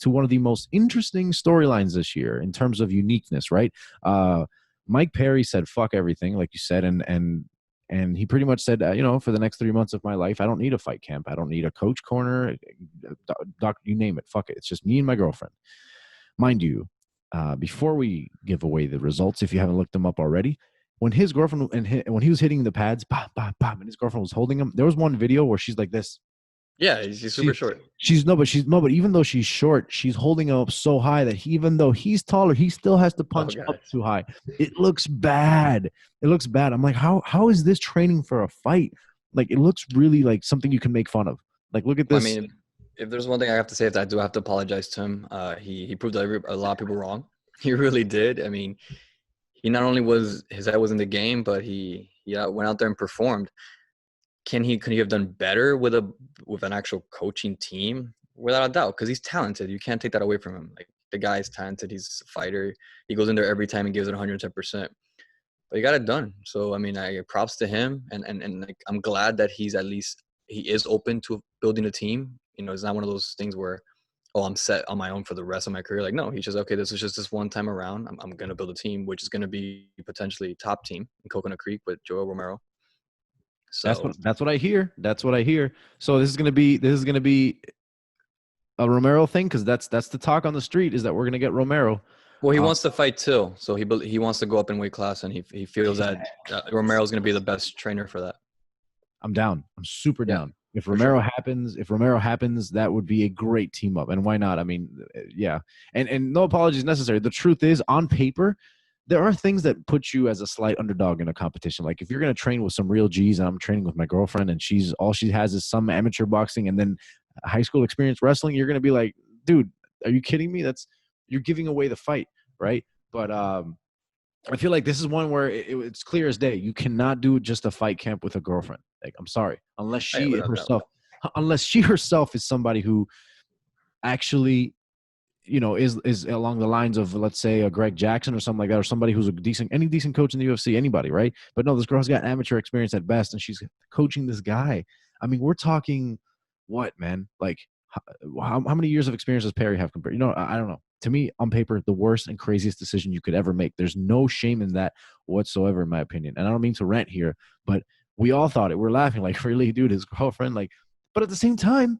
to one of the most interesting storylines this year in terms of uniqueness, right? Mike Perry said, fuck everything, like you said, and he pretty much said, for the next 3 months of my life, I don't need a fight camp. I don't need a coach corner, doc, you name it. Fuck it. It's just me and my girlfriend. Mind you, before we give away the results, if you haven't looked them up already, when his girlfriend when he was hitting the pads, bah, bah, bah, and his girlfriend was holding him, there was one video where she's like this. Yeah, he's super short. But even though she's short, she's holding him up so high that even though he's taller, he still has to punch up too high. It looks bad. I'm like, how is this training for a fight? Like, it looks really like something you can make fun of. Like, look at this. I mean, if there's one thing I have to say, I do have to apologize to him. He proved a lot of people wrong. He really did. I mean, he not only his head was in the game, but he went out there and performed. Could he have done better with an actual coaching team? Without a doubt, because he's talented. You can't take that away from him. Like, the guy is talented. He's a fighter. He goes in there every time and gives it 110%. But he got it done. So, I mean, I give props to him, and like, I'm glad that he is open to building a team. It's not one of those things where, oh, I'm set on my own for the rest of my career. Like, no, he's just, okay, this is just this one time around. I'm going to build a team, which is going to be potentially top team in Coconut Creek with Joel Romero. So that's what I hear. So this is gonna be a Romero thing, because that's the talk on the street, is that we're gonna get Romero. Well, he wants to fight too, so he wants to go up in weight class, and he feels that Romero's gonna be the best trainer for that. I'm down. I'm super down. If Romero happens, that would be a great team up. And why not? I mean, yeah. And no apologies necessary. The truth is, on paper, there are things that put you as a slight underdog in a competition. Like, if you're going to train with some real G's, and I'm training with my girlfriend, and all she has is some amateur boxing and then high school experience wrestling, you're going to be like, dude, are you kidding me? You're giving away the fight, right? But I feel like this is one where it's clear as day. You cannot do just a fight camp with a girlfriend. Like, I'm sorry, unless she herself is somebody who actually, is along the lines of, let's say, a Greg Jackson or something like that, or somebody who's any decent coach in the UFC, anybody, right? But no, this girl's got amateur experience at best, and she's coaching this guy. I mean, we're talking what, man? Like, how many years of experience does Perry have compared? I don't know. To me, on paper, the worst and craziest decision you could ever make. There's no shame in that whatsoever, in my opinion. And I don't mean to rant here, but we all thought it. We're laughing like, really, dude, his girlfriend, like. But at the same time,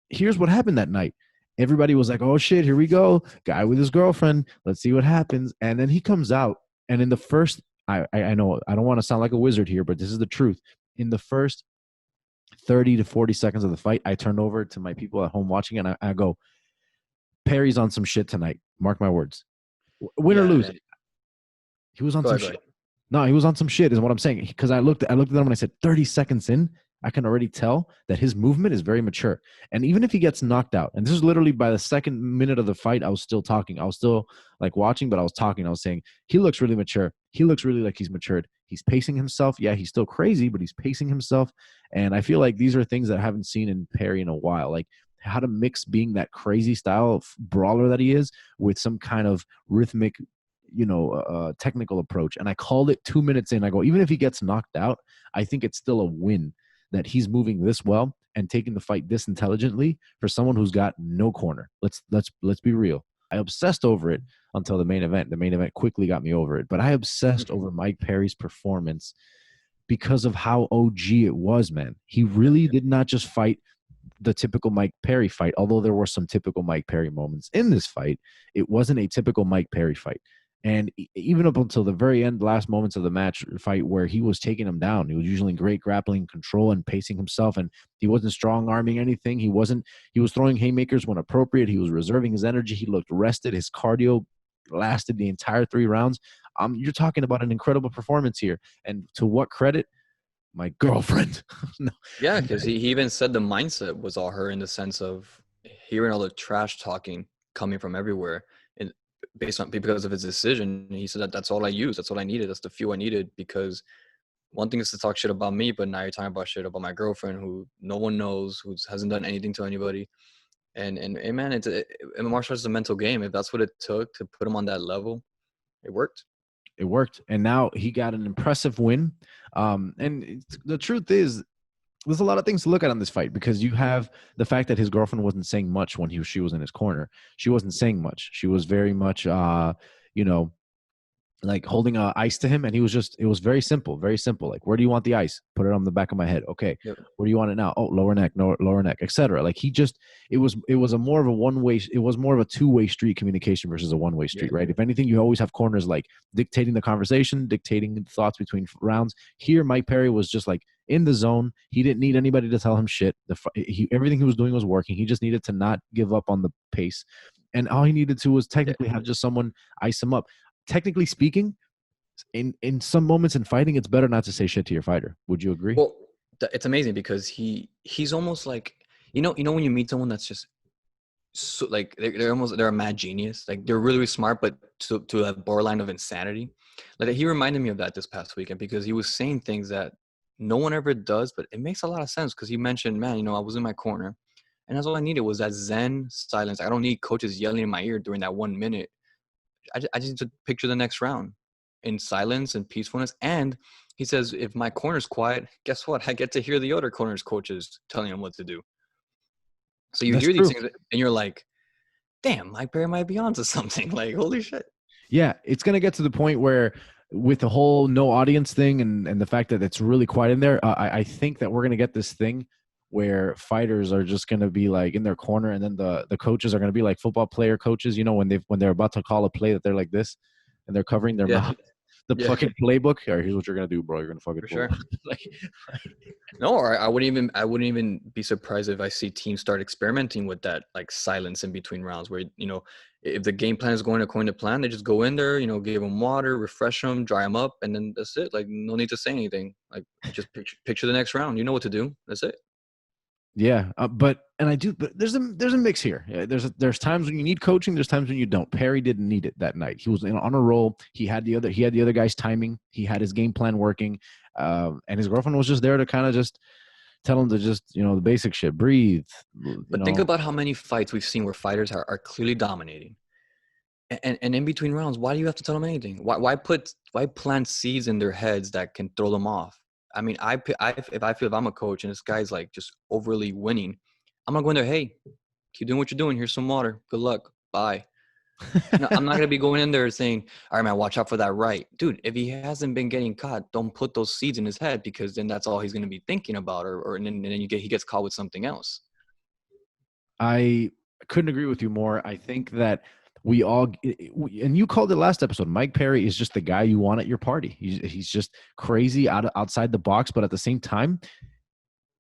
here's what happened that night. Everybody was like, oh, shit, here we go. Guy with his girlfriend. Let's see what happens. And then he comes out. And in the first, I know I don't want to sound like a wizard here, but this is the truth. In the first 30 to 40 seconds of the fight, I turned over to my people at home watching, and I go, Perry's on some shit tonight. Mark my words. Win or lose. He was on some shit. No, he was on some shit is what I'm saying. Because I looked at them and I said, 30 seconds in, I can already tell that his movement is very mature. And even if he gets knocked out, and this is literally by the second minute of the fight, I was still talking. I was still like watching, but I was talking. I was saying, he looks really mature. He looks really like he's matured. He's pacing himself. Yeah, he's still crazy, but he's pacing himself. And I feel like these are things that I haven't seen in Perry in a while. Like, how to mix being that crazy style of brawler that he is with some kind of rhythmic, technical approach. And I called it 2 minutes in. I go, even if he gets knocked out, I think it's still a win that he's moving this well and taking the fight this intelligently for someone who's got no corner. Let's be real. I obsessed over it until the main event. The main event quickly got me over it, but I obsessed over Mike Perry's performance because of how OG it was, man. He really did not just fight the typical Mike Perry fight, although there were some typical Mike Perry moments in this fight. It wasn't a typical Mike Perry fight. And even up until the very end, last moments of the fight where he was taking him down, he was usually in great grappling control and pacing himself, and he wasn't strong-arming anything. He was throwing haymakers when appropriate. He was reserving his energy. He looked rested. His cardio lasted the entire 3 rounds. You're talking about an incredible performance here. And to what credit? My girlfriend. No. Yeah, because he even said the mindset was all her, in the sense of hearing all the trash talking coming from everywhere. Because of his decision, he said that's all I used. That's all I needed. That's the fuel I needed, because one thing is to talk shit about me, but now you're talking about shit about my girlfriend, who no one knows, who hasn't done anything to anybody. And man, martial arts is a mental game. If that's what it took to put him on that level, it worked. And now he got an impressive win. And the truth is, there's a lot of things to look at on this fight, because you have the fact that his girlfriend wasn't saying much when she was in his corner. She wasn't saying much. She was very much, you know, like holding ice to him, and it was very simple, very simple. Like, where do you want the ice? Put it on the back of my head. Okay. Yep. Where do you want it now? Oh, lower neck, no, lower neck, etc. Like, it was a more of a one-way, it was more of a two-way street communication versus a one-way street, right? If anything, you always have corners like dictating the conversation, dictating thoughts between rounds. Here, Mike Perry was just like in the zone. He didn't need anybody to tell him shit. Everything he was doing was working. He just needed to not give up on the pace, and all he needed to was technically have just someone ice him up. Technically speaking, in some moments in fighting, it's better not to say shit to your fighter. Would you agree? Well, it's amazing because he's almost like, when you meet someone that's just so, like, they're a mad genius. Like, they're really, really smart, but to a borderline of insanity. Like, he reminded me of that this past weekend, because he was saying things that no one ever does, but it makes a lot of sense, because he mentioned, man, I was in my corner, and that's all I needed was that zen silence. I don't need coaches yelling in my ear during that 1 minute. I just need to picture the next round in silence and peacefulness. And he says, if my corner's quiet, guess what? I get to hear the other corner's coaches telling him what to do. So you That's hear these true. things and you're like, damn, Mike Perry might be onto something. Like, holy shit. Yeah, it's gonna get to the point where, with the whole no audience thing and the fact that it's really quiet in there, I think that we're gonna get this thing where fighters are just gonna be like in their corner, and then the coaches are gonna be like football player coaches. When they're about to call a play, that they're like this, and they're covering their Yeah. mouth. The Yeah, fucking playbook. All right, here's what you're gonna do, bro. You're gonna fucking for sure. like, No, or I wouldn't even be surprised if I see teams start experimenting with that, like, silence in between rounds, where, if the game plan is going according to plan, they just go in there, give them water, refresh them, dry them up, and then that's it. Like, no need to say anything. Like, just picture the next round. You know what to do. That's it. yeah, but there's a mix here. Yeah, there's times when you need coaching. There's times when you don't. Perry didn't need it that night. He was on a roll. He had the other guy's timing. He had his game plan working, and his girlfriend was just there to kind of just tell him to just, the basic shit, breathe. But think about how many fights we've seen where fighters are clearly dominating. And in between rounds, why do you have to tell them anything? Why plant seeds in their heads that can throw them off? I mean, if I'm a coach and this guy's like just overly winning, I'm gonna go in there. Hey, keep doing what you're doing. Here's some water. Good luck. Bye. I'm not gonna be going in there saying, "All right, man, watch out for that right, dude." If he hasn't been getting caught, don't put those seeds in his head, because then that's all he's gonna be thinking about, and then he gets caught with something else. I couldn't agree with you more. I think that and you called it last episode, Mike Perry is just the guy you want at your party. He's just crazy outside the box, but at the same time,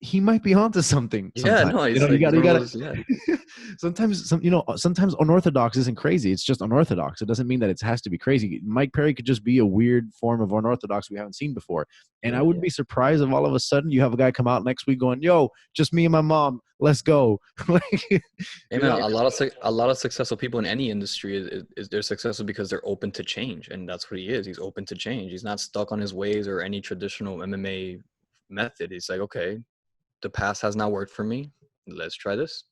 he might be onto something. Yeah, Sometimes. no, You like, gotta. yeah. Sometimes unorthodox isn't crazy. It's just unorthodox. It doesn't mean that it has to be crazy. Mike Perry could just be a weird form of unorthodox we haven't seen before. And I wouldn't be surprised if all of a sudden you have a guy come out next week going, "Yo, just me and my mom. Let's go." Hey, man, a lot of successful people in any industry is they're successful because they're open to change, and that's what he is. He's open to change. He's not stuck on his ways or any traditional MMA method. He's like, okay, the past has not worked for me. Let's try this.